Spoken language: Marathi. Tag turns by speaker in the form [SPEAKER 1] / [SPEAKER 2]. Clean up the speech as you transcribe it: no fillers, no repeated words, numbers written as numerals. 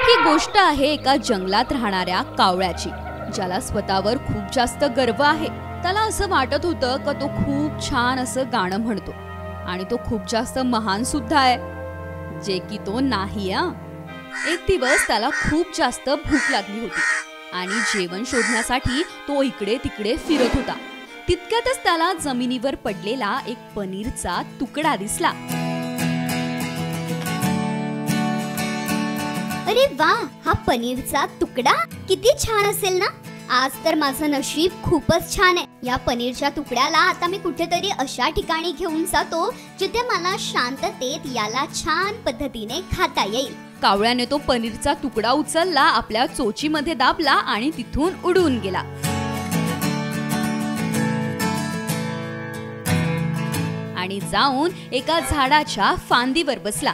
[SPEAKER 1] ही गोष्ट आहे एका जंगलात राहणाऱ्या कावळ्याची, ज्याला स्वतःवर खूप जास्त गर्व आहे. त्याला असं वाटत होतं का तो खूप छान असं गाणं म्हणतो आणि तो खूप जास्त महान सुद्धा आहे, जे की तो नाही. एक दिवस त्याला खूप जास्त भूक लागली होती आणि जेवण शोधण्यासाठी तो इकडे तिकडे फिरत होता. तितक्यातच त्याला जमिनीवर पडलेला एक पनीरचा तुकडा दिसला.
[SPEAKER 2] अरे वा, हा पनीरचा तुकडा किती छान असेल ना. आज तर माझं नशीब खूपच छान आहे. या पनीरच्या तुकड्याला आता मी कुठेतरी अशा ठिकाणी घेऊन जातो जिथे मला शांततेत याला छान पद्धतीने खाता येईल.
[SPEAKER 1] कावळ्याने तो पनीरचा तुकडा उचलला, आपल्या चोचीमध्ये दाबला आणि तिथून उडून गेला. आणि जाऊन एका झाडाच्या फांदीवर बसला.